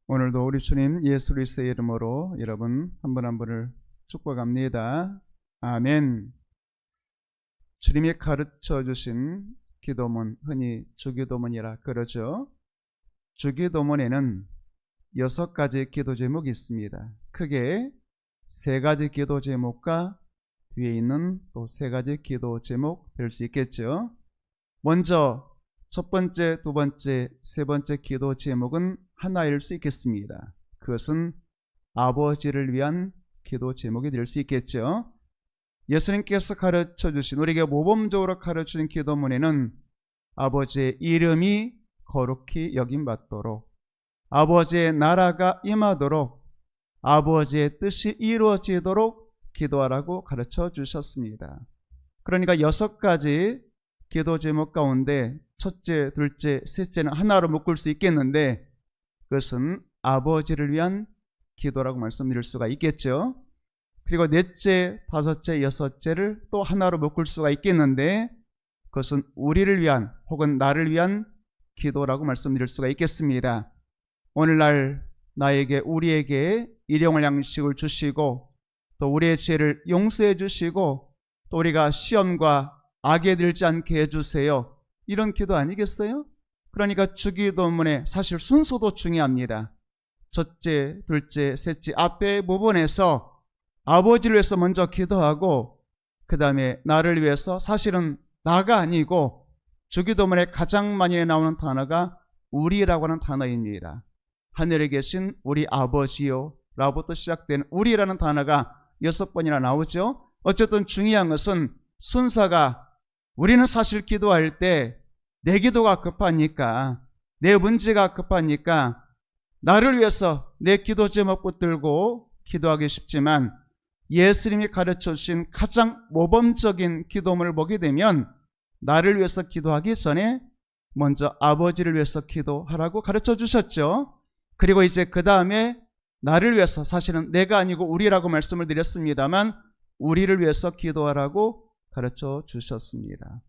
오늘도 우리 주님 예수 그리스도의 이름으로 여러분 한 분 한 분을 축복합니다. 아멘. 주님이 가르쳐 주신 기도문, 흔히 주기도문이라 그러죠. 주기도문에는 6가지 기도 제목이 있습니다. 크게 3가지 기도 제목과 뒤에 있는 또 3가지 기도 제목 될 수 있겠죠. 먼저 첫 번째, 두 번째, 세 번째 기도 제목은 하나일 수 있겠습니다. 그것은 아버지를 위한 기도 제목이 될 수 있겠죠. 예수님께서 가르쳐 주신, 우리에게 모범적으로 가르쳐 주신 기도문에는 아버지의 이름이 거룩히 여김받도록, 아버지의 나라가 임하도록, 아버지의 뜻이 이루어지도록 기도하라고 가르쳐 주셨습니다. 그러니까 6가지 기도 제목 가운데 첫째, 둘째, 셋째는 하나로 묶을 수 있겠는데 그것은 아버지를 위한 기도라고 말씀드릴 수가 있겠죠. 그리고 넷째, 다섯째, 여섯째를 또 하나로 묶을 수가 있겠는데 그것은 우리를 위한 혹은 나를 위한 기도라고 말씀드릴 수가 있겠습니다. 오늘날 나에게, 우리에게 일용할 양식을 주시고 또 우리의 죄를 용서해 주시고 또 우리가 시험과 악에 들지 않게 해주세요. 이런 기도 아니겠어요? 그러니까 주기도문의 사실 순서도 중요합니다. 첫째, 둘째, 셋째 앞에 부분에서 아버지를 위해서 먼저 기도하고 그 다음에 나를 위해서, 사실은 나가 아니고 주기도문에 가장 많이 나오는 단어가 우리라고 하는 단어입니다. 하늘에 계신 우리 아버지요 라부터 시작되는 우리라는 단어가 6번이나 나오죠. 어쨌든 중요한 것은 순서가, 우리는 사실 기도할 때 내 기도가 급하니까, 내 문제가 급하니까 나를 위해서 내 기도 제목 붙들고 기도하기 쉽지만 예수님이 가르쳐 주신 가장 모범적인 기도문을 보게 되면 나를 위해서 기도하기 전에 먼저 아버지를 위해서 기도하라고 가르쳐 주셨죠. 그리고 이제 그 다음에 나를 위해서, 사실은 내가 아니고 우리라고 말씀을 드렸습니다만 우리를 위해서 기도하라고 가르쳐 주셨습니다.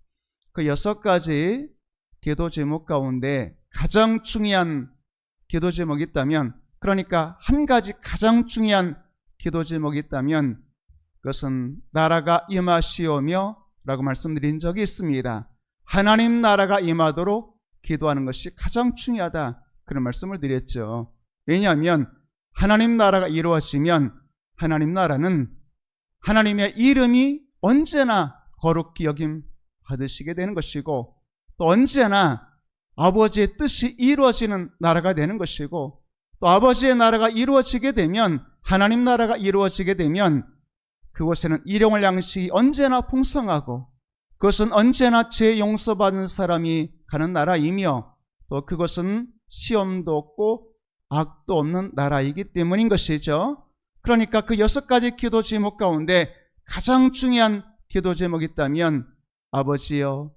그 6가지 기도 제목 가운데 가장 중요한 기도 제목이 있다면, 그러니까 한 가지 가장 중요한 기도 제목이 있다면 그것은 나라가 임하시오며 라고 말씀드린 적이 있습니다. 하나님 나라가 임하도록 기도하는 것이 가장 중요하다, 그런 말씀을 드렸죠. 왜냐하면 하나님 나라가 이루어지면 하나님 나라는 하나님의 이름이 언제나 거룩히 여김 받으시게 되는 것이고 또 언제나 아버지의 뜻이 이루어지는 나라가 되는 것이고 또 아버지의 나라가 이루어지게 되면, 하나님 나라가 이루어지게 되면 그곳에는 일용할 양식이 언제나 풍성하고 그것은 언제나 죄 용서받은 사람이 가는 나라이며 또 그것은 시험도 없고 악도 없는 나라이기 때문인 것이죠. 그러니까 그 6가지 기도 제목 가운데 가장 중요한 기도 제목이 있다면 아버지여,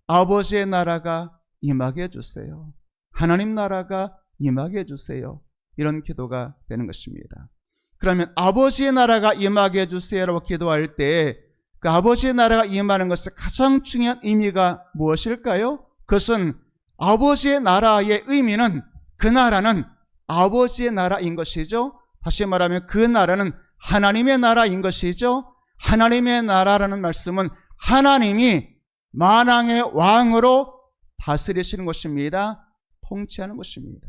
아버지의 나라가 임하게 해주세요. 하나님 나라가 임하게 해주세요. 이런 기도가 되는 것입니다. 그러면 아버지의 나라가 임하게 해주세요라고 기도할 때 그 아버지의 나라가 임하는 것의 가장 중요한 의미가 무엇일까요? 그것은 아버지의 나라의 의미는, 그 나라는 아버지의 나라인 것이죠. 다시 말하면 그 나라는 하나님의 나라인 것이죠. 하나님의 나라라는 말씀은 하나님이 만왕의 왕으로 다스리시는 것입니다. 통치하는 것입니다.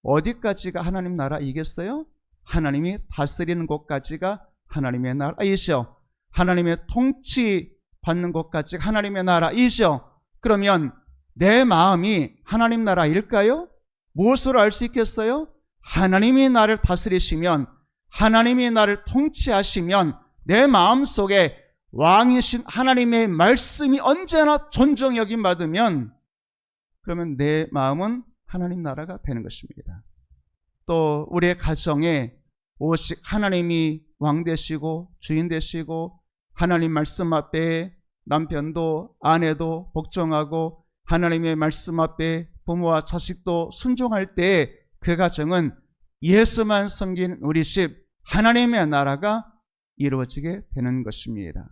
어디까지가 하나님 나라이겠어요? 하나님이 다스리는 곳까지가 하나님의 나라이죠. 하나님의 통치 받는 곳까지 하나님의 나라이죠. 그러면 내 마음이 하나님 나라일까요? 무엇으로 알 수 있겠어요? 하나님이 나를 다스리시면, 하나님이 나를 통치하시면 내 마음속에 왕이신 하나님의 말씀이 언제나 존중 여김 받으면 그러면 내 마음은 하나님 나라가 되는 것입니다. 또 우리의 가정에 오직 하나님이 왕 되시고 주인 되시고 하나님 말씀 앞에 남편도 아내도 복종하고 하나님의 말씀 앞에 부모와 자식도 순종할 때 그 가정은 예수만 섬긴 우리 집 하나님의 나라가 이루어지게 되는 것입니다.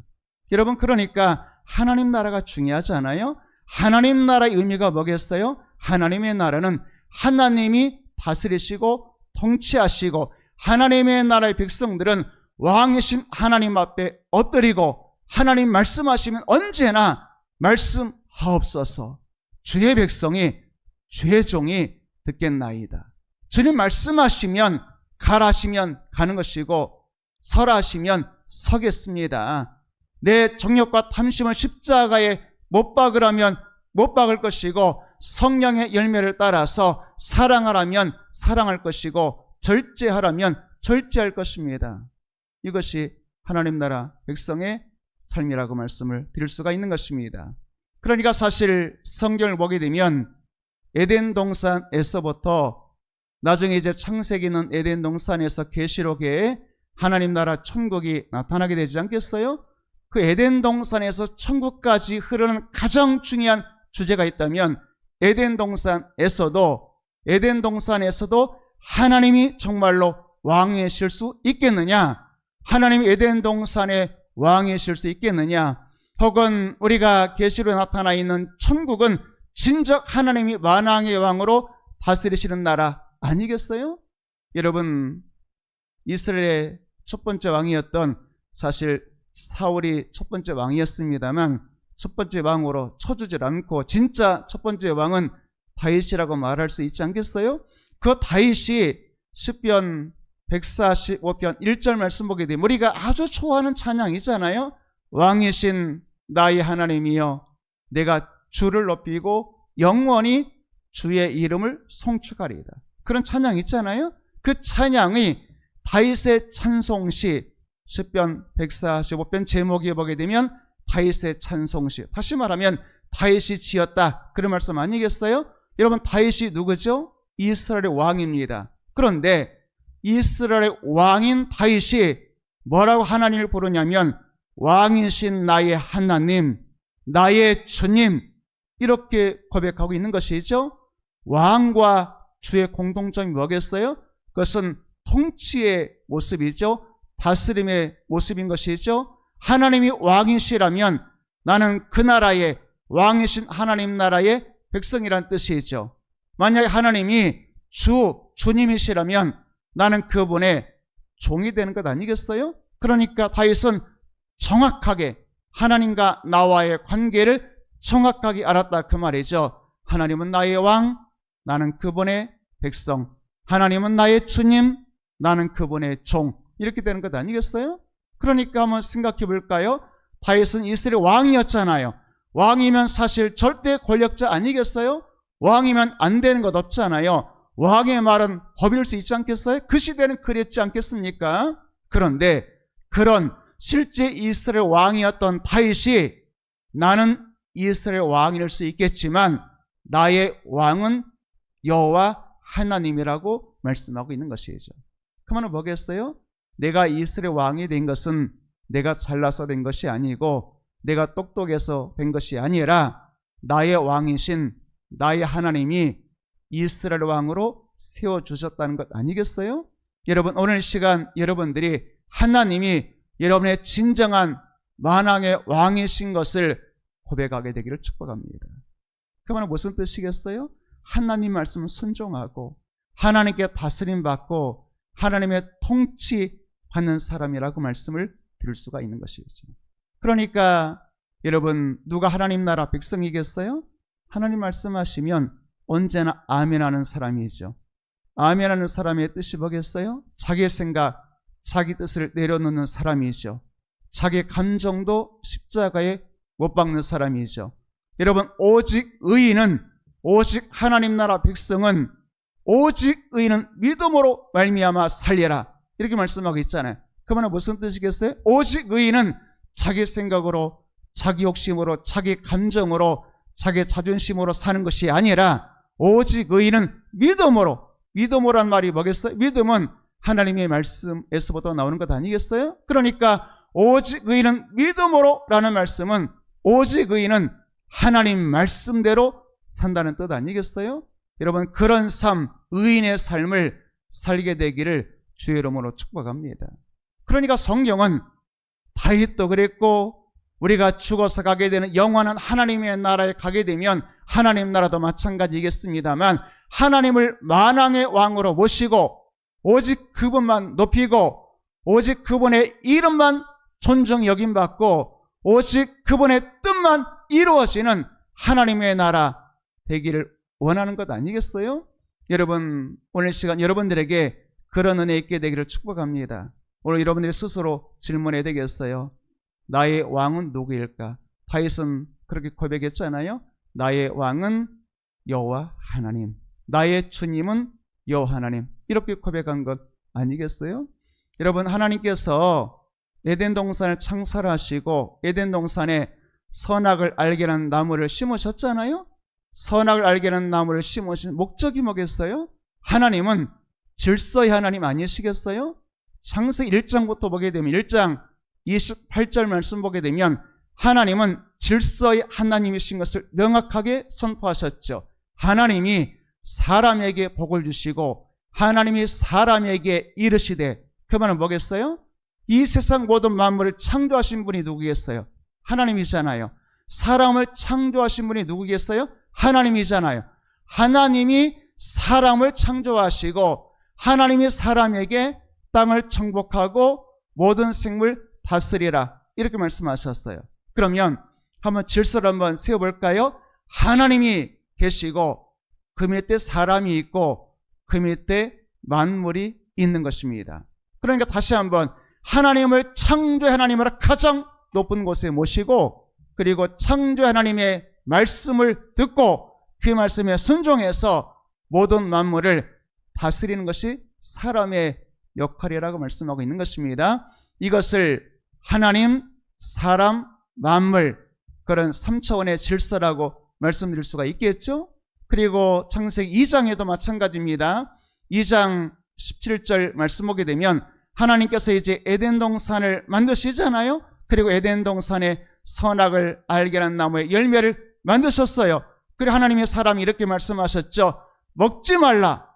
여러분, 그러니까 하나님 나라가 중요하지 않아요? 하나님 나라의 의미가 뭐겠어요? 하나님의 나라는 하나님이 다스리시고 통치하시고 하나님의 나라의 백성들은 왕이신 하나님 앞에 엎드리고 하나님 말씀하시면 언제나 말씀하옵소서. 주의 백성이 주의 종이 듣겠나이다. 주님 말씀하시면 가라시면 가는 것이고 설하시면 서겠습니다. 내 정욕과 탐심을 십자가에 못 박으라면 못 박을 것이고 성령의 열매를 따라서 사랑하라면 사랑할 것이고 절제하라면 절제할 것입니다. 이것이 하나님 나라 백성의 삶이라고 말씀을 드릴 수가 있는 것입니다. 그러니까 사실 성경을 보게 되면 에덴 동산에서부터 나중에 이제 창세기는 에덴 동산에서 계시록에 하나님 나라 천국이 나타나게 되지 않겠어요? 그 에덴 동산에서 천국까지 흐르는 가장 중요한 주제가 있다면 에덴 동산에서도 하나님이 정말로 왕이실 수 있겠느냐? 하나님이 에덴 동산의 왕이실 수 있겠느냐? 혹은 우리가 계시록에 나타나 있는 천국은 진정 하나님이 만왕의 왕으로 다스리시는 나라 아니겠어요? 여러분, 이스라엘의 첫 번째 왕이었던, 사실 사울이 첫 번째 왕이었습니다만 첫 번째 왕으로 쳐주질 않고 진짜 첫 번째 왕은 다윗이라고 말할 수 있지 않겠어요? 그 다윗이 시편 145편 1절 말씀 보게 되면 우리가 아주 좋아하는 찬양이잖아요. 왕이신 나의 하나님이여 내가 주를 높이고 영원히 주의 이름을 송축하리이다. 그런 찬양 있잖아요. 그 찬양이 다윗의 찬송시, 시편 145편 제목에 보게 되면 다윗의 찬송시, 다시 말하면 다윗이 지었다, 그런 말씀 아니겠어요? 여러분, 다윗이 누구죠? 이스라엘의 왕입니다. 그런데 이스라엘의 왕인 다윗이 뭐라고 하나님을 부르냐면 왕이신 나의 하나님, 나의 주님, 이렇게 고백하고 있는 것이죠. 왕과 주의 공통점이 뭐겠어요? 그것은 통치의 모습이죠. 다스림의 모습인 것이죠. 하나님이 왕이시라면 나는 그 나라의 왕이신 하나님 나라의 백성이란 뜻이죠. 만약에 하나님이 주님이시라면 나는 그분의 종이 되는 것 아니겠어요? 그러니까 다윗은 정확하게 하나님과 나와의 관계를 정확하게 알았다, 그 말이죠. 하나님은 나의 왕, 나는 그분의 백성. 하나님은 나의 주님, 나는 그분의 종. 이렇게 되는 것 아니겠어요? 그러니까 한번 생각해 볼까요? 다윗은 이스라엘 왕이었잖아요. 왕이면 사실 절대 권력자 아니겠어요? 왕이면 안 되는 것 없잖아요. 왕의 말은 법일 수 있지 않겠어요? 그 시대는 그랬지 않겠습니까? 그런데 그런 실제 이스라엘 왕이었던 다윗이 나는 이스라엘 왕일 수 있겠지만 나의 왕은 여호와 하나님이라고 말씀하고 있는 것이죠. 그 말은 뭐겠어요? 내가 이스라엘 왕이 된 것은 내가 잘나서 된 것이 아니고 내가 똑똑해서 된 것이 아니라 나의 왕이신 나의 하나님이 이스라엘 왕으로 세워주셨다는 것 아니겠어요? 여러분, 오늘 시간 여러분들이 하나님이 여러분의 진정한 만왕의 왕이신 것을 고백하게 되기를 축복합니다. 그 말은 무슨 뜻이겠어요? 하나님 말씀을 순종하고 하나님께 다스림 받고 하나님의 통치 받는 사람이라고 말씀을 드릴 수가 있는 것이죠. 그러니까 여러분, 누가 하나님 나라 백성이겠어요? 하나님 말씀하시면 언제나 아멘하는 사람이죠. 아멘하는 사람의 뜻이 뭐겠어요? 자기 생각, 자기 뜻을 내려놓는 사람이죠. 자기 감정도 십자가에 못 박는 사람이죠. 여러분, 오직 하나님 나라 백성은 오직 의인은 믿음으로 말미암아 살리라, 이렇게 말씀하고 있잖아요. 그 말은 무슨 뜻이겠어요? 오직 의인은 자기 생각으로, 자기 욕심으로, 자기 감정으로, 자기 자존심으로 사는 것이 아니라 오직 의인은 믿음으로란 말이 뭐겠어요? 믿음은 하나님의 말씀에서부터 나오는 것 아니겠어요? 그러니까 오직 의인은 믿음으로라는 말씀은 오직 의인은 하나님 말씀대로 산다는 뜻 아니겠어요? 여러분, 그런 삶, 의인의 삶을 살게 되기를 주의 이름으로 축복합니다. 그러니까 성경은 다윗도 그랬고 우리가 죽어서 가게 되는 영원한 하나님의 나라에 가게 되면 하나님 나라도 마찬가지겠습니다만 하나님을 만왕의 왕으로 모시고 오직 그분만 높이고 오직 그분의 이름만 존중 여김받고 오직 그분의 뜻만 이루어지는 하나님의 나라 되기를 원하는 것 아니겠어요? 여러분, 오늘 시간 여러분들에게 그런 은혜 있게 되기를 축복합니다. 오늘 여러분들이 스스로 질문해야 되겠어요. 나의 왕은 누구일까? 다윗은 그렇게 고백했잖아요. 나의 왕은 여호와 하나님, 나의 주님은 여호와 하나님, 이렇게 고백한 것 아니겠어요? 여러분, 하나님께서 에덴 동산을 창설하시고 에덴 동산에 선악을 알게 하는 나무를 심으셨잖아요. 선악을 알게 하는 나무를 심으신 목적이 뭐겠어요? 하나님은 질서의 하나님 아니시겠어요? 창세기 1장부터 보게 되면 1장 28절 말씀 보게 되면 하나님은 질서의 하나님이신 것을 명확하게 선포하셨죠. 하나님이 사람에게 복을 주시고 하나님이 사람에게 이르시되, 그 말은 뭐겠어요? 이 세상 모든 만물을 창조하신 분이 누구겠어요? 하나님이잖아요. 사람을 창조하신 분이 누구겠어요? 하나님이잖아요. 하나님이 사람을 창조하시고 하나님이 사람에게 땅을 정복하고 모든 생물 다스리라, 이렇게 말씀하셨어요. 그러면 한번 질서를 한번 세워볼까요? 하나님이 계시고 그 밑에 사람이 있고 그 밑에 만물이 있는 것입니다. 그러니까 다시 한번 하나님을 창조의 하나님으로 가장 높은 곳에 모시고 그리고 창조의 하나님의 말씀을 듣고 그 말씀에 순종해서 모든 만물을 다스리는 것이 사람의 역할이라고 말씀하고 있는 것입니다. 이것을 하나님, 사람, 만물, 그런 3차원의 질서라고 말씀드릴 수가 있겠죠. 그리고 창세기 2장에도 마찬가지입니다. 2장 17절 말씀 보게 되면 하나님께서 이제 에덴 동산을 만드시잖아요. 그리고 에덴 동산에 선악을 알게 하는 나무의 열매를 만드셨어요. 그리고 하나님의 사람이 이렇게 말씀하셨죠. 먹지 말라,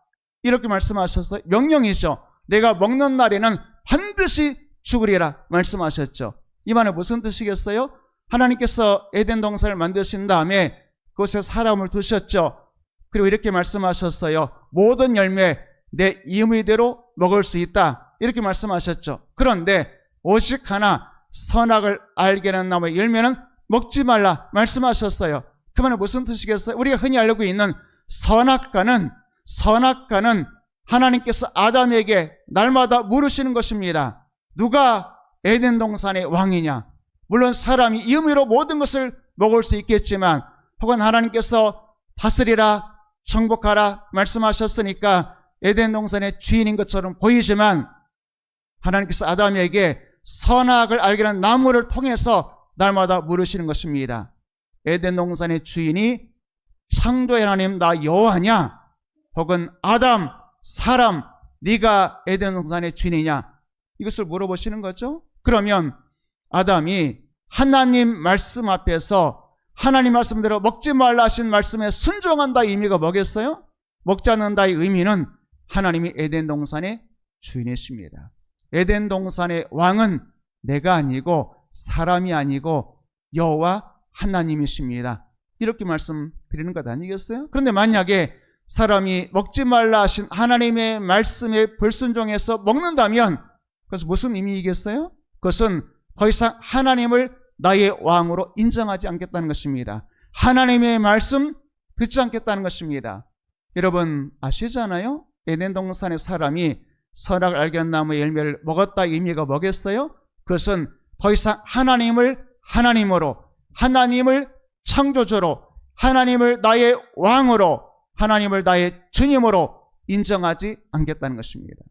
이렇게 말씀하셨어요. 명령이죠. 내가 먹는 날에는 반드시 죽으리라 말씀하셨죠. 이 말은 무슨 뜻이겠어요? 하나님께서 에덴 동산을 만드신 다음에 그곳에 사람을 두셨죠. 그리고 이렇게 말씀하셨어요. 모든 열매 내 임의대로 먹을 수 있다, 이렇게 말씀하셨죠. 그런데 오직 하나, 선악을 알게 하는 나무의 열매는 먹지 말라 말씀하셨어요. 그 말은 무슨 뜻이겠어요? 우리가 흔히 알고 있는 선악과는 하나님께서 아담에게 날마다 물으시는 것입니다. 누가 에덴 동산의 왕이냐? 물론 사람이 임의로 모든 것을 먹을 수 있겠지만, 혹은 하나님께서 다스리라, 정복하라 말씀하셨으니까 에덴 동산의 주인인 것처럼 보이지만, 하나님께서 아담에게 선악을 알게 하는 나무를 통해서 날마다 물으시는 것입니다. 에덴 동산의 주인이 창조의 하나님 나 여호와냐? 혹은 아담, 사람, 네가 에덴 동산의 주인이냐? 이것을 물어보시는 거죠. 그러면 아담이 하나님 말씀 앞에서 하나님 말씀대로 먹지 말라 하신 말씀에 순종한다의 의미가 뭐겠어요? 먹지 않는다의 의미는 하나님이 에덴 동산의 주인이십니다. 에덴 동산의 왕은 내가 아니고 사람이 아니고 여호와 하나님이십니다. 이렇게 말씀드리는 것 아니겠어요? 그런데 만약에 사람이 먹지 말라 하신 하나님의 말씀에 불순종해서 먹는다면 그것은 무슨 의미이겠어요? 그것은 더 이상 하나님을 나의 왕으로 인정하지 않겠다는 것입니다. 하나님의 말씀 듣지 않겠다는 것입니다. 여러분 아시잖아요? 에덴 동산의 사람이 선악을 알게 하는 나무의 열매를 먹었다의 의미가 뭐겠어요? 그것은 더 이상 하나님을 하나님으로, 하나님을 창조주로, 하나님을 나의 왕으로, 하나님을 나의 주님으로 인정하지 않겠다는 것입니다.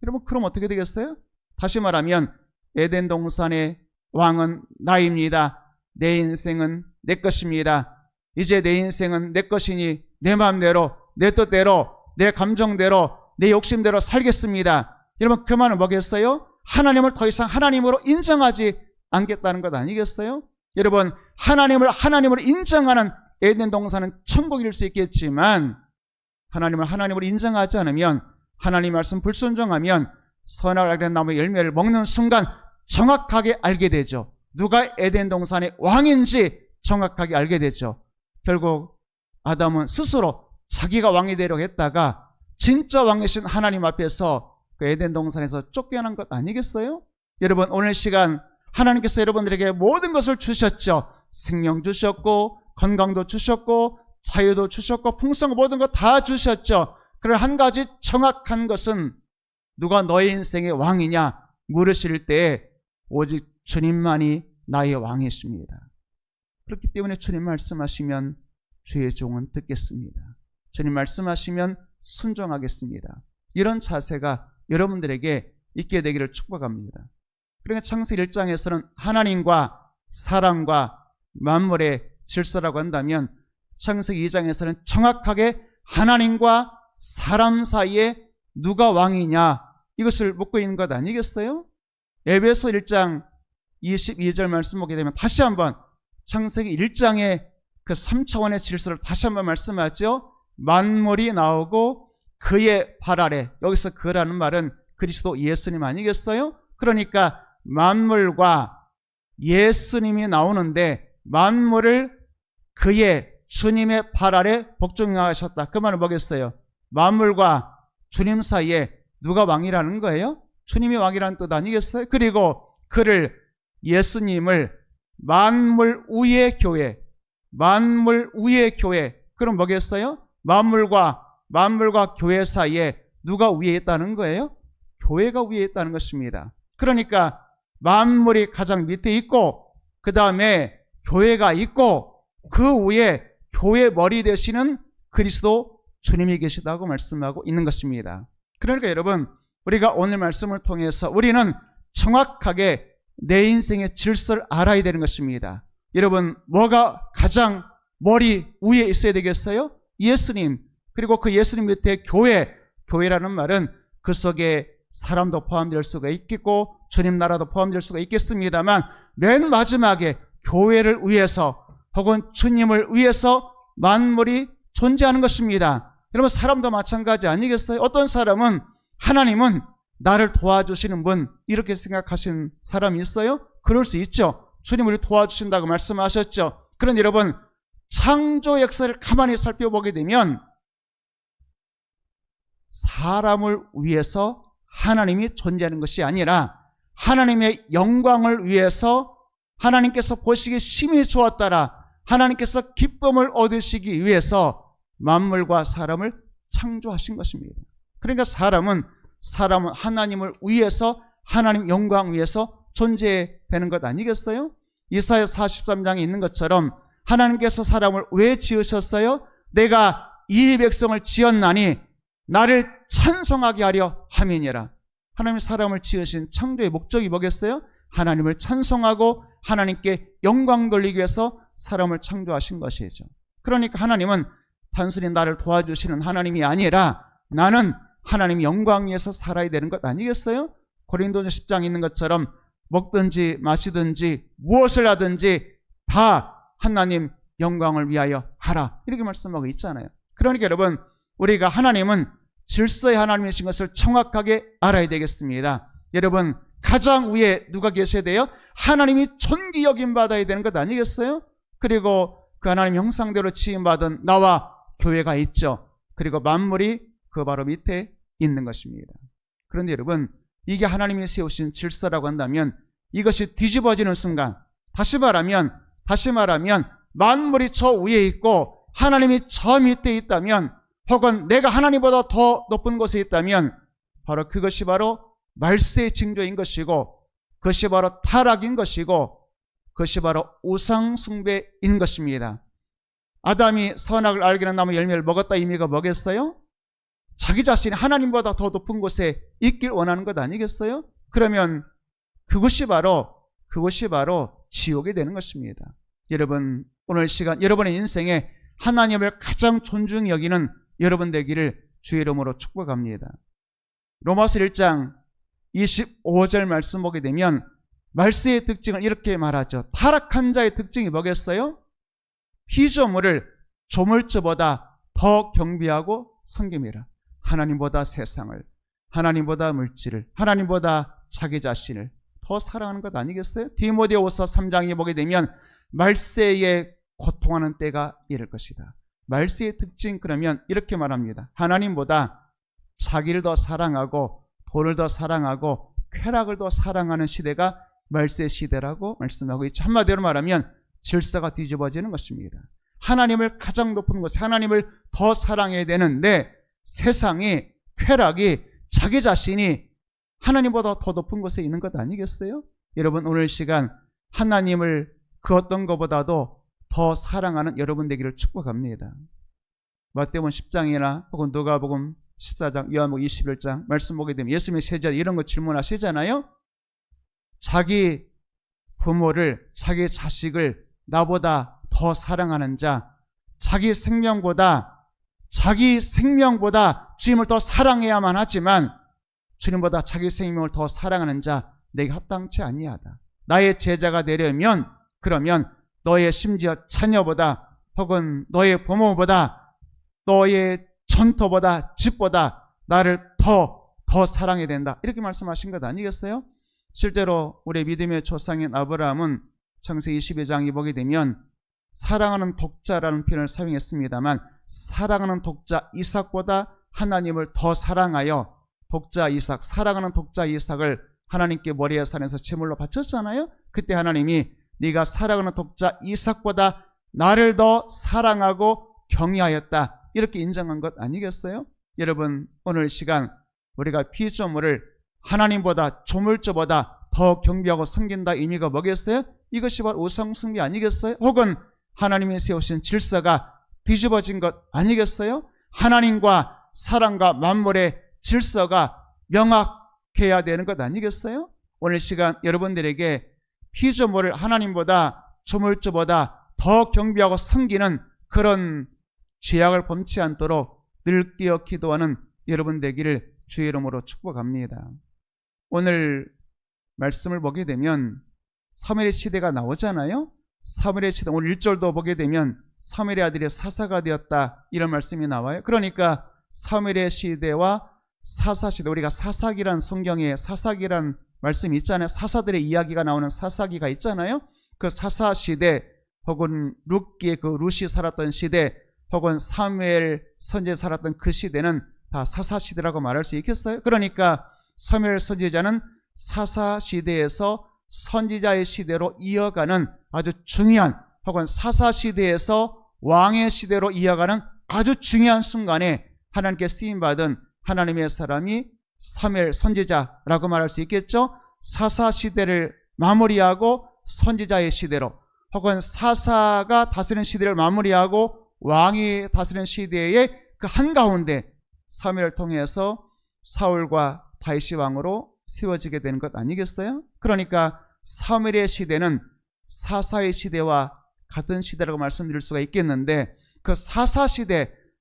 여러분 그럼 어떻게 되겠어요? 다시 말하면 에덴 동산의 왕은 나입니다. 내 인생은 내 것입니다. 이제 내 인생은 내 것이니 내 마음대로, 내 뜻대로, 내 감정대로, 내 욕심대로 살겠습니다. 여러분 그 말은 뭐겠어요? 하나님을 더 이상 하나님으로 인정하지 않겠다는 것 아니겠어요? 여러분 하나님을 하나님으로 인정하는 에덴 동산은 천국일 수 있겠지만, 하나님을 하나님으로 인정하지 않으면, 하나님 말씀 불순종하면 선악을 알게 하는 나무의 열매를 먹는 순간 정확하게 알게 되죠. 누가 에덴 동산의 왕인지 정확하게 알게 되죠. 결국 아담은 스스로 자기가 왕이 되려고 했다가 진짜 왕이신 하나님 앞에서 그 에덴 동산에서 쫓겨난 것 아니겠어요? 여러분, 오늘 시간 하나님께서 여러분들에게 모든 것을 주셨죠. 생명 주셨고 건강도 주셨고 자유도 주셨고 풍성 모든 것 다 주셨죠. 그러나 한 가지 정확한 것은 누가 너의 인생의 왕이냐 물으실 때 오직 주님만이 나의 왕이십니다. 그렇기 때문에 주님 말씀하시면 주의 종은 듣겠습니다. 주님 말씀하시면 순종하겠습니다. 이런 자세가 여러분들에게 있게 되기를 축복합니다. 그러니까 창세기 1장에서는 하나님과 사람과 만물의 질서라고 한다면 창세기 2장에서는 정확하게 하나님과 사람 사이에 누가 왕이냐 이것을 묻고 있는 것 아니겠어요? 에베소 1장 22절 말씀 보게 되면 다시 한번 창세기 1장의 그 3차원의 질서를 다시 한번 말씀하죠. 만물이 나오고 그의 발 아래, 여기서 그라는 말은 그리스도 예수님 아니겠어요? 그러니까 만물과 예수님이 나오는데 만물을 그의 주님의 발 아래 복종하셨다. 그 말은 뭐겠어요? 만물과 주님 사이에 누가 왕이라는 거예요? 주님이 왕이라는 뜻 아니겠어요? 그리고 그를 예수님을 만물 위의 교회, 만물 위의 교회. 그럼 뭐겠어요? 만물과 교회 사이에 누가 위에 있다는 거예요? 교회가 위에 있다는 것입니다. 그러니까 만물이 가장 밑에 있고 그 다음에 교회가 있고 그 위에 교회 머리 되시는 그리스도 주님이 계시다고 말씀하고 있는 것입니다. 그러니까 여러분, 우리가 오늘 말씀을 통해서 우리는 정확하게 내 인생의 질서를 알아야 되는 것입니다. 여러분, 뭐가 가장 머리 위에 있어야 되겠어요? 예수님. 그리고 그 예수님 밑에 교회라는 말은 그 속에 사람도 포함될 수가 있겠고 주님 나라도 포함될 수가 있겠습니다만 맨 마지막에 교회를 위해서 혹은 주님을 위해서 만물이 존재하는 것입니다. 여러분, 사람도 마찬가지 아니겠어요? 어떤 사람은 하나님은 나를 도와주시는 분 이렇게 생각하신 사람이 있어요? 그럴 수 있죠. 주님 우리 도와주신다고 말씀하셨죠. 그런데 여러분, 창조 역사를 가만히 살펴보게 되면 사람을 위해서 하나님이 존재하는 것이 아니라 하나님의 영광을 위해서 하나님께서 보시기에 심히 좋았더라 하나님께서 기쁨을 얻으시기 위해서 만물과 사람을 창조하신 것입니다. 그러니까 사람은 하나님을 위해서 하나님 영광 위해서 존재되는 것 아니겠어요? 이사야 43장에 있는 것처럼 하나님께서 사람을 왜 지으셨어요? 내가 이 백성을 지었나니 나를 찬송하게 하려 함이니라. 하나님이 사람을 지으신 창조의 목적이 뭐겠어요? 하나님을 찬송하고 하나님께 영광 돌리기 위해서 사람을 창조하신 것이죠. 그러니까 하나님은 단순히 나를 도와주시는 하나님이 아니라 나는 하나님 영광 위해서 살아야 되는 것 아니겠어요? 고린도전 10장에 있는 것처럼 먹든지 마시든지 무엇을 하든지 다 하나님 영광을 위하여 하라 이렇게 말씀하고 있잖아요. 그러니까 여러분, 우리가 하나님은 질서의 하나님이신 것을 정확하게 알아야 되겠습니다. 여러분, 가장 위에 누가 계셔야 돼요? 하나님이 존귀 여김 받아야 되는 것 아니겠어요? 그리고 그 하나님 형상대로 지음받은 나와 교회가 있죠. 그리고 만물이 그 바로 밑에 있는 것입니다. 그런데 여러분, 이게 하나님이 세우신 질서라고 한다면 이것이 뒤집어지는 순간, 다시 말하면 만물이 저 위에 있고 하나님이 저 밑에 있다면, 혹은 내가 하나님보다 더 높은 곳에 있다면 바로 그것이 바로 말세의 징조인 것이고, 그것이 바로 타락인 것이고, 그것이 바로 우상 숭배인 것입니다. 아담이 선악을 알게 한 나무 열매를 먹었다 의미가 뭐겠어요? 자기 자신이 하나님보다 더 높은 곳에 있길 원하는 것 아니겠어요? 그러면 그것이 바로 지옥이 되는 것입니다. 여러분, 오늘 시간 여러분의 인생에 하나님을 가장 존중히 여기는 여러분 되기를 주의 이름으로 축복합니다. 로마서 1장 25절 말씀 보게 되면 말세의 특징을 이렇게 말하죠. 타락한 자의 특징이 뭐겠어요? 피조물을 조물주보다 더 경배하고 섬김이라. 하나님보다 세상을, 하나님보다 물질을, 하나님보다 자기 자신을 더 사랑하는 것 아니겠어요? 디모데후서 3장에 보게 되면 말세에 고통하는 때가 이를 것이다. 말세의 특징, 그러면 이렇게 말합니다. 하나님보다 자기를 더 사랑하고 돈을 더 사랑하고 쾌락을 더 사랑하는 시대가 말세 시대라고 말씀하고 있죠. 한마디로 말하면 질서가 뒤집어지는 것입니다. 하나님을 가장 높은 곳에 하나님을 더 사랑해야 되는데 세상이, 쾌락이, 자기 자신이 하나님보다 더 높은 곳에 있는 것 아니겠어요? 여러분, 오늘 시간 하나님을 그 어떤 것보다도 더 사랑하는 여러분 되기를 축복합니다. 마태복음 10장이나 혹은 누가복음 14장, 요한복음 21장 말씀 보게 되면 예수님의 세자 이런 거 질문하시잖아요. 자기 부모를, 자기 자식을 나보다 더 사랑하는 자, 자기 생명보다 주님을 더 사랑해야만 하지만 주님보다 자기 생명을 더 사랑하는 자, 내게 합당치 아니하다. 나의 제자가 되려면 그러면 너의 심지어 자녀보다 혹은 너의 부모보다 너의 전토보다 집보다 나를 더 사랑해야 된다. 이렇게 말씀하신 것 아니겠어요? 실제로 우리 믿음의 조상인 아브라함은 창세기 22장에 보게 되면 사랑하는 독자라는 표현을 사용했습니다만 사랑하는 독자 이삭보다 하나님을 더 사랑하여 독자 이삭, 사랑하는 독자 이삭을 하나님께 모리아 산에서 제물로 바쳤잖아요. 그때 하나님이 네가 사랑하는 독자 이삭보다 나를 더 사랑하고 경외하였다, 이렇게 인정한 것 아니겠어요? 여러분, 오늘 시간 우리가 피조물을 하나님보다 조물주보다 더 경배하고 섬긴다 의미가 뭐겠어요? 이것이 바로 우상숭배 아니겠어요? 혹은 하나님이 세우신 질서가 뒤집어진 것 아니겠어요? 하나님과 사람과 만물의 질서가 명확해야 되는 것 아니겠어요? 오늘 시간 여러분들에게 피조물을 하나님보다 조물주보다 더 경배하고 섬기는 그런 죄악을 범치 않도록 늘 깨어 기도하는 여러분 되기를 주의 이름으로 축복합니다. 오늘 말씀을 보게 되면 사무엘의 시대가 나오잖아요. 사무엘의 시대, 오늘 1절도 보게 되면 사무엘의 아들이 사사가 되었다, 이런 말씀이 나와요. 그러니까 사무엘의 시대와 사사시대, 우리가 사사기란 성경에 사사기란 말씀이 있잖아요. 사사들의 이야기가 나오는 사사기가 있잖아요. 그 사사시대 혹은 룻기의 그 룻이 살았던 시대 혹은 사무엘 선지자 살았던 그 시대는 다 사사시대라고 말할 수 있겠어요? 그러니까 사무엘 선지자는 사사시대에서 선지자의 시대로 이어가는 아주 중요한, 혹은 사사시대에서 왕의 시대로 이어가는 아주 중요한 순간에 하나님께 쓰임받은 하나님의 사람이 사무엘 선지자라고 말할 수 있겠죠. 사사시대를 마무리하고 선지자의 시대로, 혹은 사사가 다스리는 시대를 마무리하고 왕이 다스리는 시대의 그 한가운데 사무엘을 통해서 사울과 다윗이 왕으로 세워지게 되는 것 아니겠어요? 그러니까 사무엘의 시대는 사사의 시대와 같은 시대라고 말씀드릴 수가 있겠는데, 그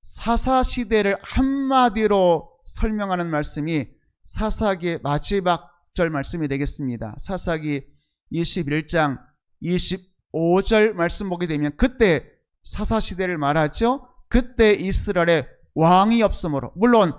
사사시대를 한마디로 설명하는 말씀이 사사기의 마지막 절 말씀이 되겠습니다. 사사기 21장 25절 말씀 보게 되면 그때 사사시대를 말하죠. 그때 이스라엘에 왕이 없으므로, 물론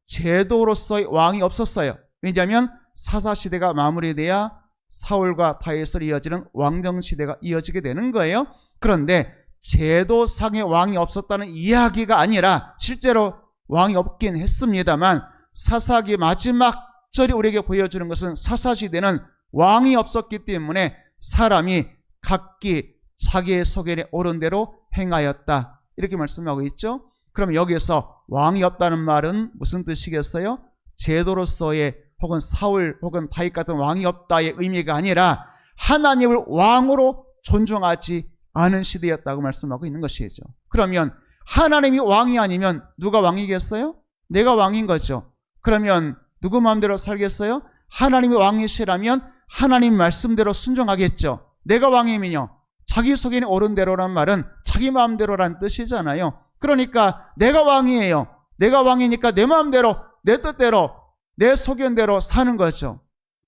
제도로서의 왕이 없었어요. 왜냐하면 사사시대가 마무리돼야 사울과 다윗으로 이어지는 왕정시대가 이어지게 되는 거예요. 그런데 제도상의 왕이 없었다는 이야기가 아니라 실제로 왕이 없긴 했습니다만 사사기 마지막 절이 우리에게 보여주는 것은 사사시대는 왕이 없었기 때문에 사람이 각기 자기의 소견에 옳은 대로 행하였다, 이렇게 말씀하고 있죠. 그럼 여기서 왕이 없다는 말은 무슨 뜻이겠어요? 제도로서의 혹은 사울 혹은 다윗 같은 왕이 없다의 의미가 아니라 하나님을 왕으로 존중하지 않은 시대였다고 말씀하고 있는 것이죠. 그러면 하나님이 왕이 아니면 누가 왕이겠어요? 내가 왕인 거죠. 그러면 누구 마음대로 살겠어요? 하나님이 왕이시라면 하나님 말씀대로 순종하겠죠. 내가 왕이면요, 자기 소견이 옳은 대로란 말은 자기 마음대로란 뜻이잖아요. 그러니까 내가 왕이에요. 내가 왕이니까 내 마음대로, 내 뜻대로, 내 소견대로 사는 거죠.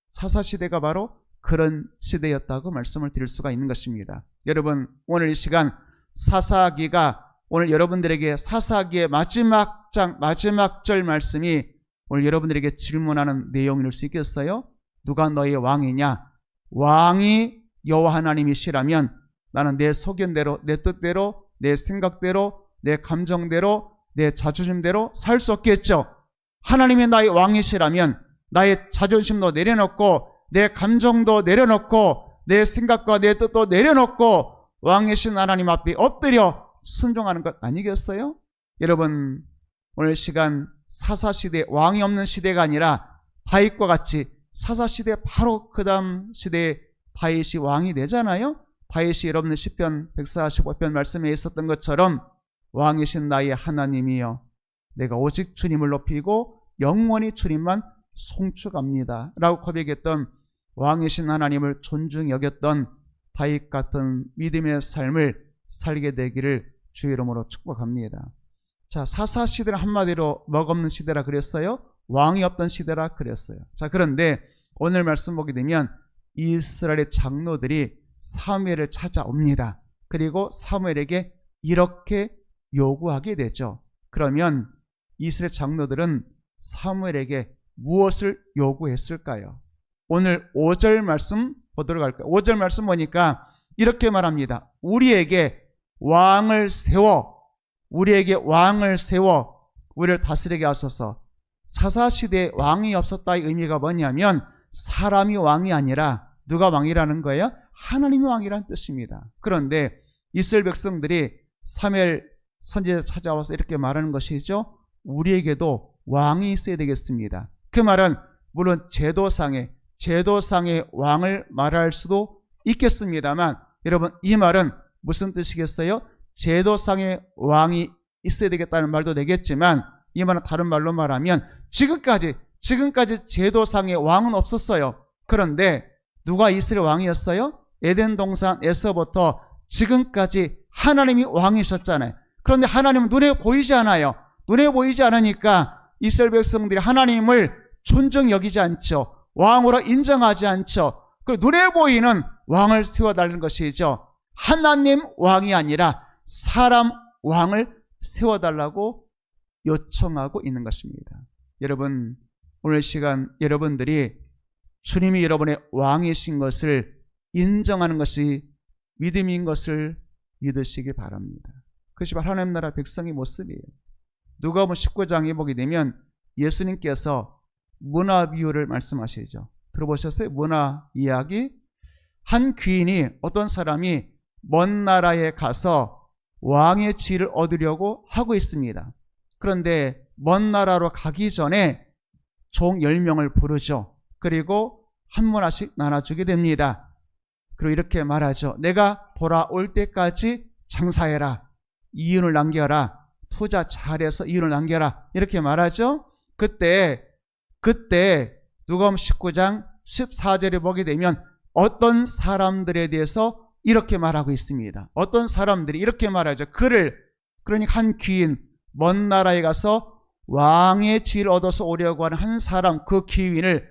사사시대가 바로 그런 시대였다고 말씀을 드릴 수가 있는 것입니다. 여러분, 오늘 이 시간 사사기가, 오늘 여러분들에게 사사기의 마지막 장 마지막 절 말씀이 오늘 여러분들에게 질문하는 내용일 수 있겠어요? 누가 너의 왕이냐? 왕이 여호와 하나님이시라면 나는 내 소견대로, 내 뜻대로, 내 생각대로, 내 감정대로, 내 자존심대로 살 수 없겠죠. 하나님이 나의 왕이시라면 나의 자존심도 내려놓고 내 감정도 내려놓고 내 생각과 내 뜻도 내려놓고 왕이신 하나님 앞에 엎드려 순종하는 것 아니겠어요? 여러분, 오늘 시간 사사시대, 왕이 없는 시대가 아니라 다윗과 같이 사사시대 바로 그 다음 시대에 다윗이 왕이 되잖아요. 다윗이 여러분들 시편 145편 말씀에 있었던 것처럼 왕이신 나의 하나님이여 내가 오직 주님을 높이고 영원히 주님만 송축합니다 라고 고백했던 왕이신 하나님을 존중히 여겼던 다윗 같은 믿음의 삶을 살게 되기를 주의 이름으로 축복합니다. 자, 사사시대는 한마디로 먹없는 시대라 그랬어요. 왕이 없던 시대라 그랬어요. 자, 그런데 오늘 말씀 보게 되면 이스라엘의 장로들이 사무엘을 찾아옵니다. 그리고 사무엘에게 이렇게 요구하게 되죠. 그러면 이스라엘 장로들은 사무엘에게 무엇을 요구했을까요? 오늘 5절 말씀 보도록 할까요? 5절 말씀 보니까 이렇게 말합니다. 우리에게 왕을 세워 우리를 다스리게 하소서. 사사시대에 왕이 없었다의 의미가 뭐냐면 사람이 왕이 아니라 누가 왕이라는 거예요? 하나님이 왕이라는 뜻입니다. 그런데 이스라엘 백성들이 사무엘 선지자 찾아와서 이렇게 말하는 것이죠. 우리에게도 왕이 있어야 되겠습니다. 그 말은 물론 제도상의 왕을 말할 수도 있겠습니다만 여러분, 이 말은 무슨 뜻이겠어요? 제도상의 왕이 있어야 되겠다는 말도 되겠지만 이 말은 다른 말로 말하면 지금까지 제도상의 왕은 없었어요. 그런데 누가 이스라엘 왕이었어요? 에덴 동산에서부터 지금까지 하나님이 왕이셨잖아요. 그런데 하나님은 눈에 보이지 않아요. 눈에 보이지 않으니까 이스라엘 백성들이 하나님을 존중히 여기지 않죠. 왕으로 인정하지 않죠. 그리고 눈에 보이는 왕을 세워달라는 것이죠. 하나님 왕이 아니라 사람 왕을 세워달라고 요청하고 있는 것입니다. 여러분, 오늘 시간 여러분들이 주님이 여러분의 왕이신 것을 인정하는 것이 믿음인 것을 믿으시기 바랍니다. 그것이 바로 하나님 나라 백성의 모습이에요. 누가복음 19장에 보게 되면 예수님께서 문화 비유를 말씀하시죠. 들어보셨어요? 문화 이야기. 한 귀인이, 어떤 사람이 먼 나라에 가서 왕의 지위를 얻으려고 하고 있습니다. 그런데 먼 나라로 가기 전에 종 10명을 부르죠. 그리고 한 문화씩 나눠주게 됩니다. 그리고 이렇게 말하죠. 내가 돌아올 때까지 장사해라. 이윤을 남겨라. 투자 잘해서 이윤을 남겨라. 이렇게 말하죠. 그때 누가복음 19장 14절에 보게 되면 어떤 사람들에 대해서 이렇게 말하고 있습니다. 어떤 사람들이 이렇게 말하죠. 그러니까 한 귀인, 먼 나라에 가서 왕의 지위를 얻어서 오려고 하는 한 사람, 그 귀인을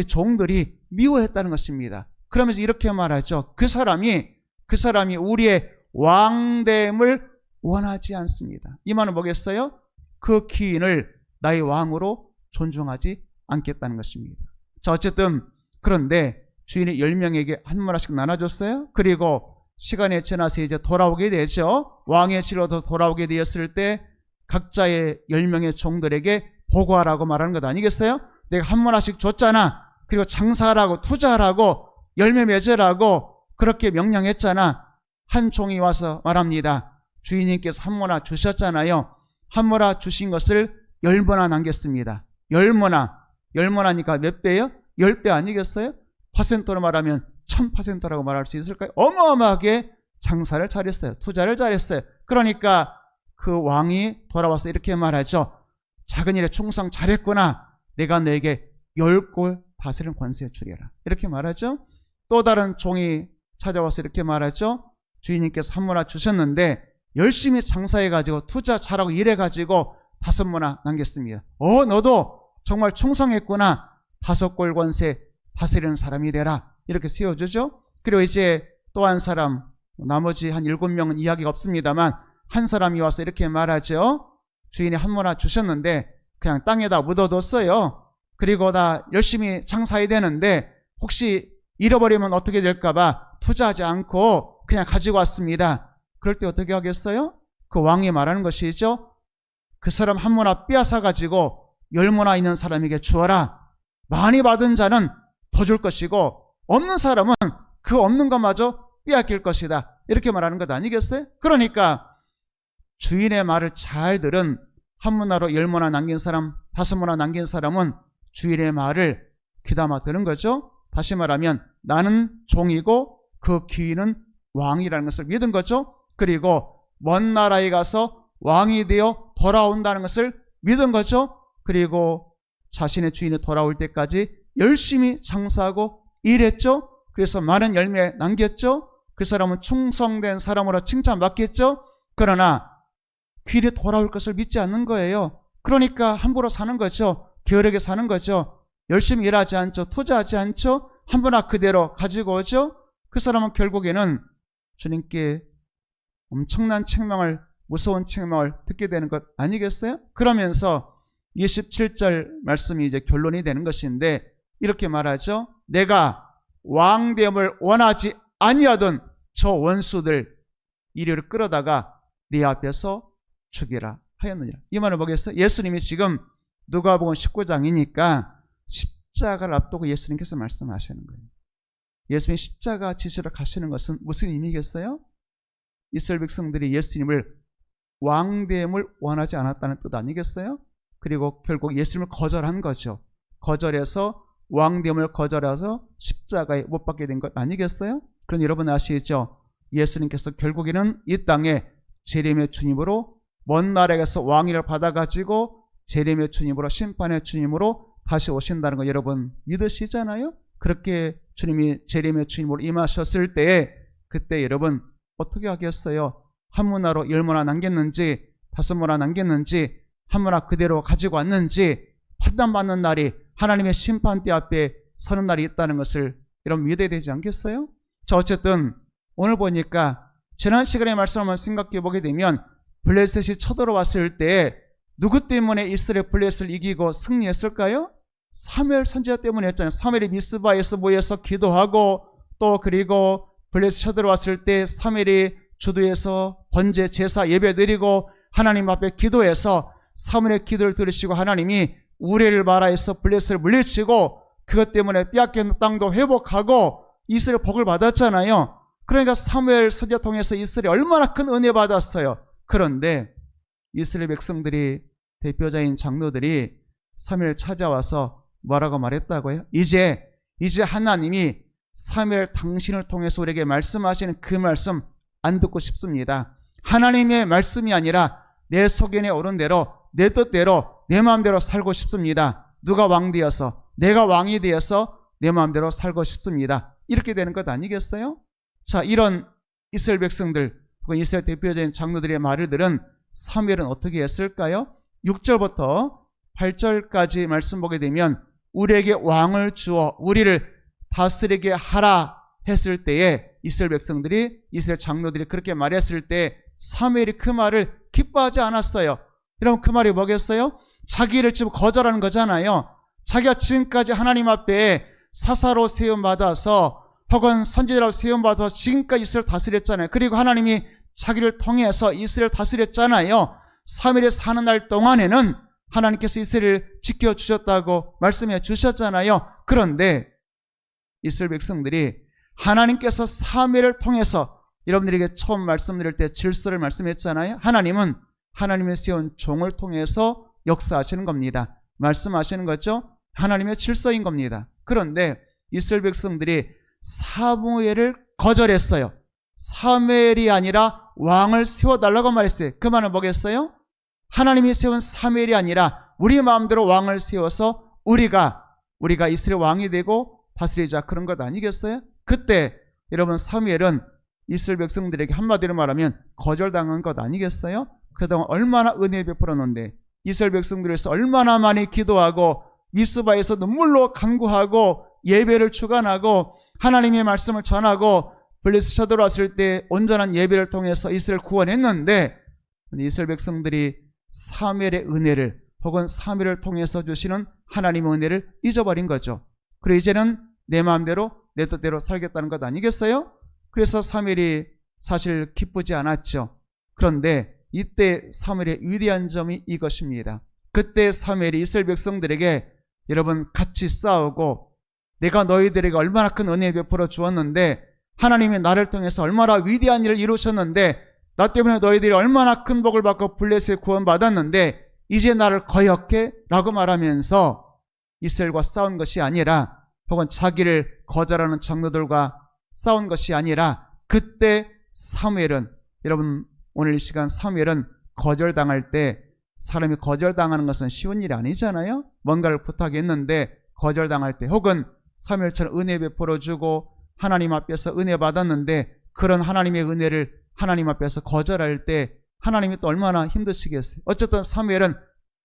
종들이 미워했다는 것입니다. 그러면서 이렇게 말하죠. 그 사람이 우리의 왕됨을 원하지 않습니다. 이 말은 뭐겠어요? 그 귀인을 나의 왕으로 존중하지 않겠다는 것입니다. 자, 어쨌든 그런데 주인이 10명에게 한 문화씩 나눠줬어요. 그리고 시간이 지나서 이제 돌아오게 되죠. 왕의 지위를 얻어서 돌아오게 되었을 때 각자의 10명의 종들에게 보고하라고 말하는 것 아니겠어요? 내가 한 문화씩 줬잖아. 그리고 장사하라고, 투자하라고, 열매 맺으라고 그렇게 명령했잖아. 한 종이 와서 말합니다. 주인님께서 한 문화 주셨잖아요. 한 문화 주신 것을 10문화 남겼습니다. 10문화니까 몇 배예요? 10배 아니겠어요? 퍼센트로 말하면 1000%라고 말할 수 있을까요? 어마어마하게 장사를 잘했어요. 투자를 잘했어요. 그러니까 그 왕이 돌아와서 이렇게 말하죠. 작은 일에 충성 잘했구나. 내가 너에게 10골 다스리는 권세 주리라. 이렇게 말하죠. 또 다른 종이 찾아와서 이렇게 말하죠. 주인님께서 한 문화 주셨는데 열심히 장사해가지고 투자 잘하고 일해가지고 5문화 남겼습니다. 너도 정말 충성했구나. 5골 권세 다스리는 사람이 되라. 이렇게 세워주죠. 그리고 이제 또 한 사람, 나머지 한 7명은 이야기가 없습니다만 한 사람이 와서 이렇게 말하죠. 주인이 한 문화 주셨는데 그냥 땅에다 묻어뒀어요. 그리고 나 열심히 장사해야 되는데 혹시 잃어버리면 어떻게 될까봐 투자하지 않고 그냥 가지고 왔습니다. 그럴 때 어떻게 하겠어요? 그 왕이 말하는 것이죠. 그 사람 한 모나 빼앗아 가지고 10모나 있는 사람에게 주어라. 많이 받은 자는 더 줄 것이고 없는 사람은 그 없는 것마저 빼앗길 것이다. 이렇게 말하는 것 아니겠어요? 그러니까 주인의 말을 잘 들은 한 모나로 10모나 남긴 사람, 5모나 남긴 사람은 주인의 말을 귀담아 들은 거죠. 다시 말하면 나는 종이고 그 귀인은 왕이라는 것을 믿은 거죠. 그리고 먼 나라에 가서 왕이 되어 돌아온다는 것을 믿은 거죠. 그리고 자신의 주인이 돌아올 때까지 열심히 장사하고 일했죠. 그래서 많은 열매 남겼죠. 그 사람은 충성된 사람으로 칭찬받겠죠. 그러나 귀인이 돌아올 것을 믿지 않는 거예요. 그러니까 함부로 사는 거죠. 게으르게 사는 거죠. 열심히 일하지 않죠. 투자하지 않죠. 한 분아 그대로 가지고 오죠. 그 사람은 결국에는 주님께 엄청난 책망을, 무서운 책망을 듣게 되는 것 아니겠어요? 그러면서 27절 말씀이 이제 결론이 되는 것인데 이렇게 말하죠. 내가 왕됨을 원하지 아니하던 저 원수들 이리로 끌어다가 네 앞에서 죽이라 하였느니라. 이 말을 보겠어요? 예수님이 지금 누가복음 19장이니까 십자가를 앞두고 예수님께서 말씀하시는 거예요. 예수님이 십자가 지시러 가시는 것은 무슨 의미겠어요? 이스라엘 백성들이 예수님을 왕됨을 원하지 않았다는 뜻 아니겠어요? 그리고 결국 예수님을 거절한 거죠. 거절해서 왕됨을 거절해서 십자가에 못 박게 된 것 아니겠어요? 그럼 여러분 아시죠? 예수님께서 결국에는 이 땅에 재림의 주님으로 먼 나라에서 왕위를 받아가지고 재림의 주님으로, 심판의 주님으로 다시 오신다는 거 여러분 믿으시잖아요? 그렇게 주님이 재림의 주님으로 임하셨을 때에 그때 여러분 어떻게 하겠어요? 한 모나로 10모나 남겼는지 5모나 남겼는지 한 모나 그대로 가지고 왔는지 판단받는 날이 하나님의 심판대 앞에 서는 날이 있다는 것을 여러분 믿어야 되지 않겠어요? 자, 어쨌든 오늘 보니까 지난 시간의 말씀을 한번 생각해 보게 되면 블레셋이 쳐들어왔을 때 누구 때문에 이스라엘 블레셋을 이기고 승리했을까요? 사무엘 선지자 때문에 했잖아요. 사무엘이 미스바에서 모여서 기도하고 또 그리고 블레셋 쳐들어왔을 때 사무엘이 주도해서 번제 제사 예배 드리고 하나님 앞에 기도해서 사무엘의 기도를 들으시고 하나님이 우레를 마라에서 블레셋을 물리치고 그것 때문에 빼앗긴 땅도 회복하고 이스라엘 복을 받았잖아요. 그러니까 사무엘 선지자 통해서 이스라엘이 얼마나 큰 은혜 받았어요. 그런데 이스라엘 백성들이 대표자인 장로들이 사무엘 찾아와서 뭐라고 말했다고요? 이제 하나님이 사무엘 당신을 통해서 우리에게 말씀하시는 그 말씀 안 듣고 싶습니다. 하나님의 말씀이 아니라 내 소견에 오른 대로 내 뜻대로 내 마음대로 살고 싶습니다. 누가 왕 되어서 내가 왕이 되어서 내 마음대로 살고 싶습니다. 이렇게 되는 것 아니겠어요? 자, 이런 이스라엘 백성들 혹은 이스라엘 대표적인 장로들의 말을 들은 사무엘은 어떻게 했을까요? 6절부터 8절까지 말씀 보게 되면 우리에게 왕을 주어 우리를 다스리게 하라 했을 때에 이스라엘 백성들이, 이스라엘 장로들이 그렇게 말했을 때 사무엘이 그 말을 기뻐하지 않았어요. 여러분 그 말이 뭐겠어요? 자기를 지금 거절하는 거잖아요. 자기가 지금까지 하나님 앞에 사사로 세움받아서 혹은 선지자로 세움받아서 지금까지 이스라엘 다스렸잖아요. 그리고 하나님이 자기를 통해서 이스라엘 다스렸잖아요. 3일에 사는 날 동안에는 하나님께서 이스라엘을 지켜주셨다고 말씀해 주셨잖아요. 그런데 이스라엘 백성들이 하나님께서 3일을 통해서 여러분들에게 처음 말씀드릴 때 질서를 말씀했잖아요. 하나님은 하나님의 세운 종을 통해서 역사하시는 겁니다. 말씀하시는 거죠. 하나님의 질서인 겁니다. 그런데 이스라엘 백성들이 사무엘을 거절했어요. 사무엘이 아니라 왕을 세워달라고 말했어요. 그 말은 뭐겠어요? 하나님이 세운 사무엘이 아니라 우리 마음대로 왕을 세워서 우리가 이스라엘 왕이 되고 다스리자, 그런 것 아니겠어요? 그때 여러분 사무엘은 이스라엘 백성들에게 한마디로 말하면 거절당한 것 아니겠어요? 그동안 얼마나 은혜 베풀었는데 이스라엘 백성들에서 얼마나 많이 기도하고 미스바에서 눈물로 간구하고 예배를 주관하고 하나님의 말씀을 전하고 블레셋 쳐들어왔을 때 온전한 예배를 통해서 이스라엘 구원했는데 이스라엘 백성들이 사무엘의 은혜를 혹은 사무엘을 통해서 주시는 하나님의 은혜를 잊어버린 거죠. 그리고 이제는 내 마음대로 내 뜻대로 살겠다는 것 아니겠어요? 그래서 사무엘이 사실 기쁘지 않았죠. 그런데 이때 사무엘의 위대한 점이 이것입니다. 그때 사무엘이 이스라엘 백성들에게 여러분 같이 싸우고 내가 너희들에게 얼마나 큰 은혜 베풀어 주었는데 하나님이 나를 통해서 얼마나 위대한 일을 이루셨는데 나 때문에 너희들이 얼마나 큰 복을 받고 블레셋에 구원받았는데 이제 나를 거역해? 라고 말하면서 이스라엘과 싸운 것이 아니라 혹은 자기를 거절하는 장로들과 싸운 것이 아니라 그때 사무엘은 여러분 오늘 이 시간 사무엘은 거절당할 때 사람이 거절당하는 것은 쉬운 일이 아니잖아요. 뭔가를 부탁했는데 거절당할 때 혹은 사무엘처럼 은혜 베풀어 주고 하나님 앞에서 은혜 받았는데 그런 하나님의 은혜를 하나님 앞에서 거절할 때 하나님이 또 얼마나 힘드시겠어요. 어쨌든 사무엘은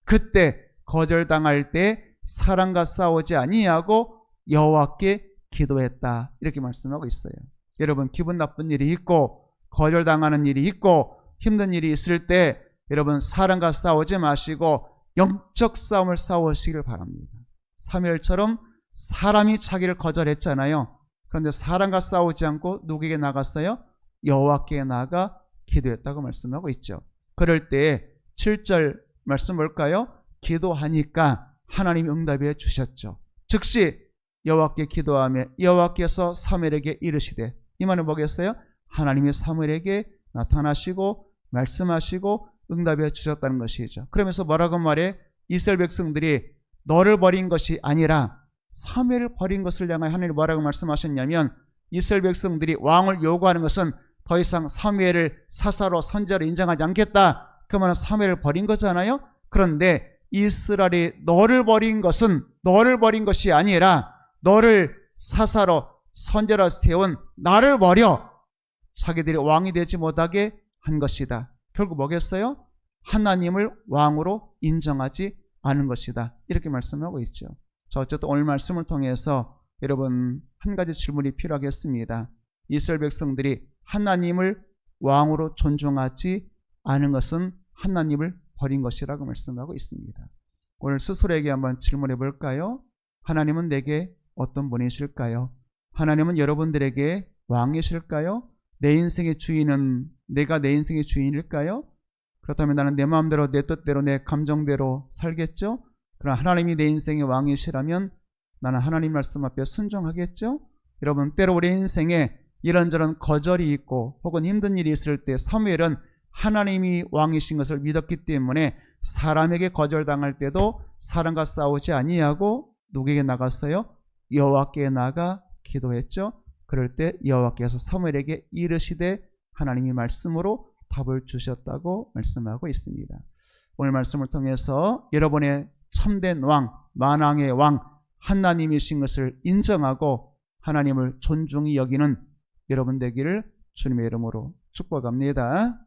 그때 거절당할 때 사람과 싸우지 아니하고 여호와께 기도했다 이렇게 말씀하고 있어요. 여러분 기분 나쁜 일이 있고 거절당하는 일이 있고 힘든 일이 있을 때 여러분 사람과 싸우지 마시고 영적 싸움을 싸우시길 바랍니다. 사무엘처럼 사람이 자기를 거절했잖아요. 그런데 사람과 싸우지 않고 누구에게 나갔어요? 여호와께 나가 기도했다고 말씀하고 있죠. 그럴 때 7절 말씀 볼까요? 기도하니까 하나님이 응답해 주셨죠. 즉시 여호와께 기도하며 여호와께서 사무엘에게 이르시되 이 말은 뭐겠어요? 하나님이 사무엘에게 나타나시고 말씀하시고 응답해 주셨다는 것이죠. 그러면서 뭐라고 말해? 이스라엘 백성들이 너를 버린 것이 아니라 사무엘을 버린 것을 향하여 하나님이 뭐라고 말씀하셨냐면 이스라엘 백성들이 왕을 요구하는 것은 더 이상 사무엘을 사사로 선지자로 인정하지 않겠다. 그 말은 사무엘을 버린 거잖아요. 그런데 이스라엘이 너를 버린 것은 너를 버린 것이 아니라 너를 사사로 선지자로 세운 나를 버려 자기들이 왕이 되지 못하게 한 것이다. 결국 뭐겠어요? 하나님을 왕으로 인정하지 않은 것이다. 이렇게 말씀하고 있죠. 자, 어쨌든 오늘 말씀을 통해서 여러분 한 가지 질문이 필요하겠습니다. 이스라엘 백성들이 하나님을 왕으로 존중하지 않은 것은 하나님을 버린 것이라고 말씀하고 있습니다. 오늘 스스로에게 한번 질문해 볼까요? 하나님은 내게 어떤 분이실까요? 하나님은 여러분들에게 왕이실까요? 내 인생의 주인은 내가 내 인생의 주인일까요? 그렇다면 나는 내 마음대로 내 뜻대로 내 감정대로 살겠죠? 그러나 하나님이 내 인생의 왕이시라면 나는 하나님 말씀 앞에 순종하겠죠? 여러분 때로 우리 인생에 이런저런 거절이 있고 혹은 힘든 일이 있을 때 사무엘은 하나님이 왕이신 것을 믿었기 때문에 사람에게 거절당할 때도 사람과 싸우지 아니하고 누구에게 나갔어요? 여호와께 나가 기도했죠. 그럴 때 여호와께서 사무엘에게 이르시되 하나님이 말씀으로 답을 주셨다고 말씀하고 있습니다. 오늘 말씀을 통해서 여러분의 참된 왕, 만왕의 왕 하나님이신 것을 인정하고 하나님을 존중히 여기는 여러분 되기를 주님의 이름으로 축복합니다.